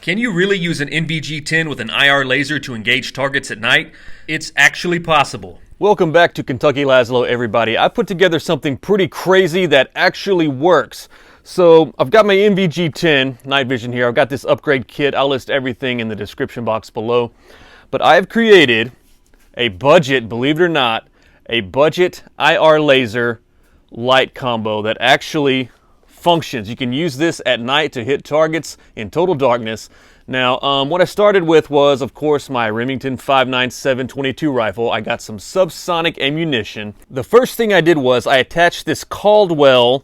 Can you really use an NVG10 with an IR laser to engage targets at night? It's actually possible. Welcome back to Kentucky Laszlo, everybody. I put together something pretty crazy that actually works. So I've got my NVG10 night vision here. I've got this upgrade kit. I'll list everything in the description box below. But I've created a budget, believe it or not, a budget IR laser light combo that actually functions. You can use this at night to hit targets in total darkness. Now, what I started with was, of course, my Remington 5.97 rifle. I got some subsonic ammunition. The first thing I did was I attached this Caldwell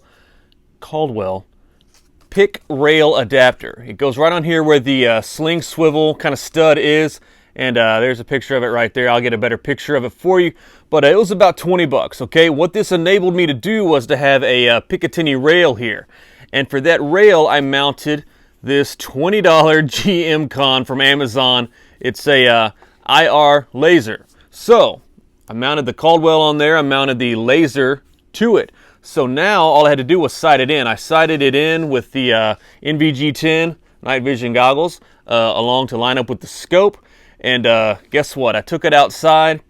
pick rail adapter. It goes right on here where the sling swivel kind of stud is. And there's a picture of it right there. I'll get a better picture of it for you. But it was about 20 bucks, okay? What this enabled me to do was to have a Picatinny rail here. And for that rail, I mounted this $20 GmConn from Amazon. It's a IR laser. So I mounted the Caldwell on there. I mounted the laser to it. So now all I had to do was sight it in. I sighted it in with the NVG10 night vision goggles along to line up with the scope. And guess what? I took it outside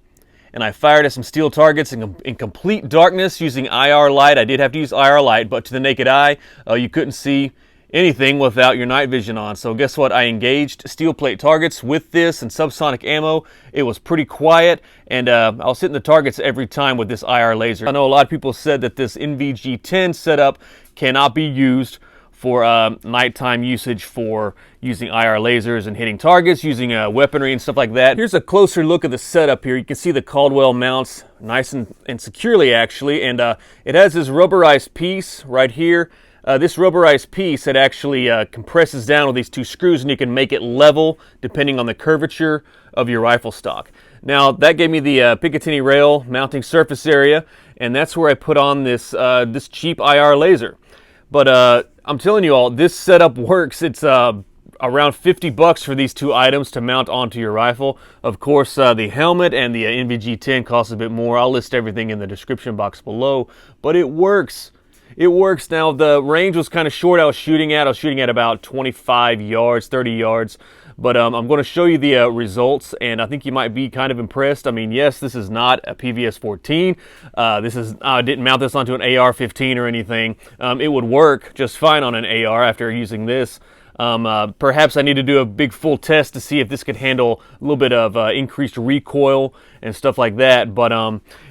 and I fired at some steel targets in complete darkness using IR light. I did have to use IR light, but to the naked eye, you couldn't see anything without your night vision on. So guess what? I engaged steel plate targets with this and subsonic ammo. It was pretty quiet, and I was hitting the targets every time with this IR laser. I know a lot of people said that this NVG10 setup cannot be used for nighttime usage for using IR lasers and hitting targets, using weaponry and stuff like that. Here's a closer look at the setup here. You can see the Caldwell mounts nice and securely actually, and it has this rubberized piece right here. This rubberized piece, it actually compresses down with these two screws, and you can make it level depending on the curvature of your rifle stock. Now that gave me the Picatinny rail mounting surface area, and that's where I put on this this cheap IR laser. But I'm telling you all, this setup works. It's around 50 bucks for these two items to mount onto your rifle. Of course, the helmet and the NVG10 cost a bit more. I'll list everything in the description box below, but it works. It works. Now, the range was kind of short. I was shooting at about 25 yards, 30 yards. But I'm going to show you the results, and I think you might be kind of impressed. I mean, yes, this is not a PVS-14. I didn't mount this onto an AR-15 or anything. It would work just fine on an AR after using this. Perhaps I need to do a big full test to see if this could handle a little bit of increased recoil and stuff like that. But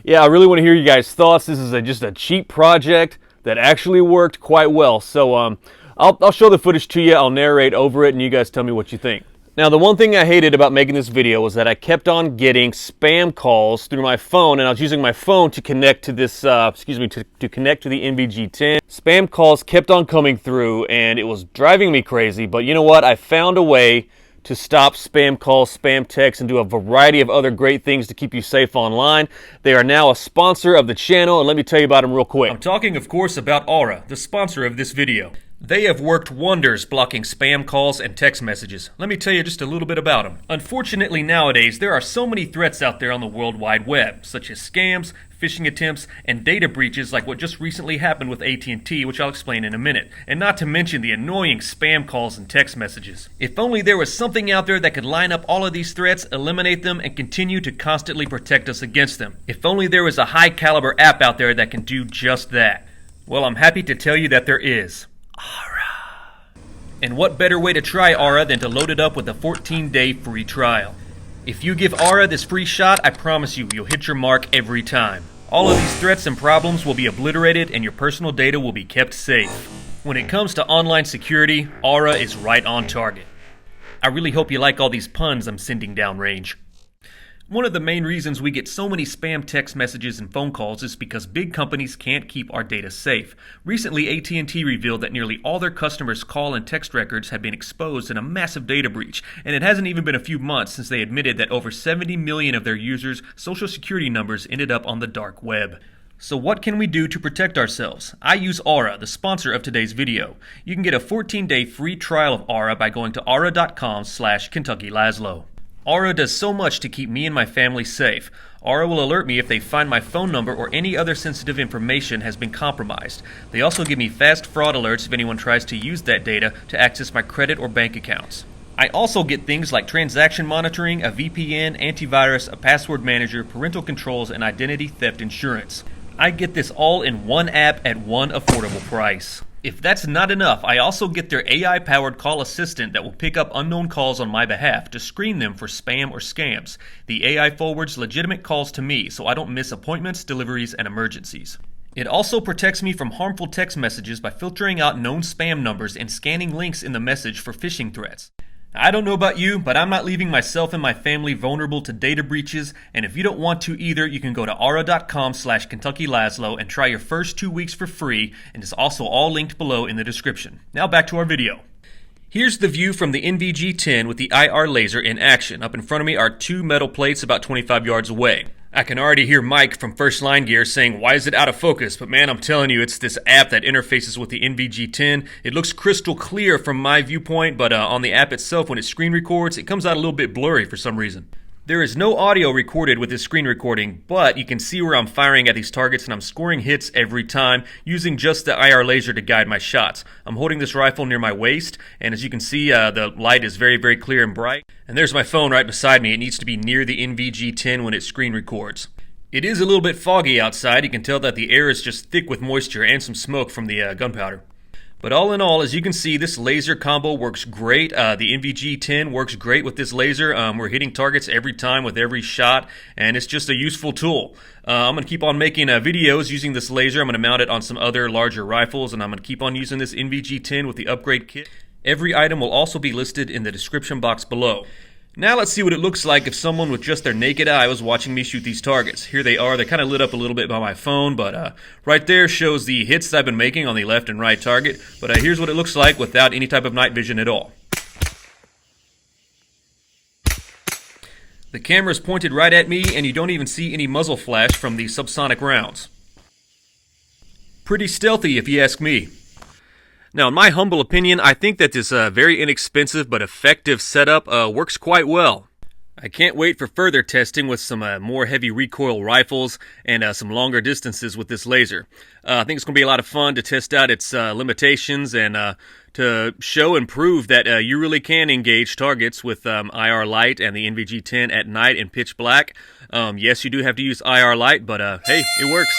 yeah, I really want to hear you guys' thoughts. This is just a cheap project that actually worked quite well. So I'll show the footage to you. I'll narrate over it, and you guys tell me what you think. Now, the one thing I hated about making this video was that I kept on getting spam calls through my phone, and I was using my phone to connect to this, to connect to the NVG10. Spam calls kept on coming through, and it was driving me crazy. But you know what? I found a way to stop spam calls, spam texts, and do a variety of other great things to keep you safe online. They are now a sponsor of the channel, and let me tell you about them real quick. I'm talking, of course, about Aura, the sponsor of this video. They have worked wonders blocking spam calls and text messages. Let me tell you just a little bit about them. Unfortunately, nowadays, there are so many threats out there on the World Wide Web, such as scams, phishing attempts, and data breaches like what just recently happened with AT&T, which I'll explain in a minute. And not to mention the annoying spam calls and text messages. If only there was something out there that could line up all of these threats, eliminate them, and continue to constantly protect us against them. If only there was a high-caliber app out there that can do just that. Well, I'm happy to tell you that there is. Aura. And what better way to try Aura than to load it up with a 14-day free trial. If you give Aura this free shot, I promise you'll hit your mark every time. All of these threats and problems will be obliterated, and your personal data will be kept safe. When it comes to online security, Aura is right on target. I really hope you like all these puns I'm sending downrange. One of the main reasons we get so many spam text messages and phone calls is because big companies can't keep our data safe. Recently, AT&T revealed that nearly all their customers' call and text records have been exposed in a massive data breach, and it hasn't even been a few months since they admitted that over 70 million of their users' social security numbers ended up on the dark web. So what can we do to protect ourselves? I use Aura, the sponsor of today's video. You can get a 14-day free trial of Aura by going to aura.com/KentuckyLaszlo. Aura does so much to keep me and my family safe. Aura will alert me if they find my phone number or any other sensitive information has been compromised. They also give me fast fraud alerts if anyone tries to use that data to access my credit or bank accounts. I also get things like transaction monitoring, a VPN, antivirus, a password manager, parental controls, and identity theft insurance. I get this all in one app at one affordable price. If that's not enough, I also get their AI-powered call assistant that will pick up unknown calls on my behalf to screen them for spam or scams. The AI forwards legitimate calls to me so I don't miss appointments, deliveries, and emergencies. It also protects me from harmful text messages by filtering out known spam numbers and scanning links in the message for phishing threats. I don't know about you, but I'm not leaving myself and my family vulnerable to data breaches, and if you don't want to either, you can go to aura.com/KentuckyLaslo and try your first 2 weeks for free, and it's also all linked below in the description. Now back to our video. Here's the view from the NVG10 with the IR laser in action. Up in front of me are two metal plates about 25 yards away. I can already hear Mike from First Line Gear saying, "Why is it out of focus?" But man, I'm telling you, it's this app that interfaces with the NVG10. It looks crystal clear from my viewpoint, but on the app itself, when it screen records, it comes out a little bit blurry for some reason. There is no audio recorded with this screen recording, but you can see where I'm firing at these targets and I'm scoring hits every time using just the IR laser to guide my shots. I'm holding this rifle near my waist, and as you can see, the light is very, very clear and bright. And there's my phone right beside me. It needs to be near the NVG10 when it screen records. It is a little bit foggy outside. You can tell that the air is just thick with moisture and some smoke from the gunpowder. But all in all, as you can see, this laser combo works great. The NVG10 works great with this laser. We're hitting targets every time with every shot, and it's just a useful tool. I'm going to keep on making videos using this laser. I'm going to mount it on some other larger rifles, and I'm going to keep on using this NVG10 with the upgrade kit. Every item will also be listed in the description box below. Now let's see what it looks like if someone with just their naked eye was watching me shoot these targets. Here they are. They're kind of lit up a little bit by my phone, but right there shows the hits that I've been making on the left and right target. But here's what it looks like without any type of night vision at all. The camera is pointed right at me, and you don't even see any muzzle flash from the subsonic rounds. Pretty stealthy if you ask me. Now, in my humble opinion, I think that this very inexpensive but effective setup works quite well. I can't wait for further testing with some more heavy recoil rifles and some longer distances with this laser. I think it's going to be a lot of fun to test out its limitations and to show and prove that you really can engage targets with IR light and the NVG10 at night in pitch black. Yes, you do have to use IR light, but hey, it works.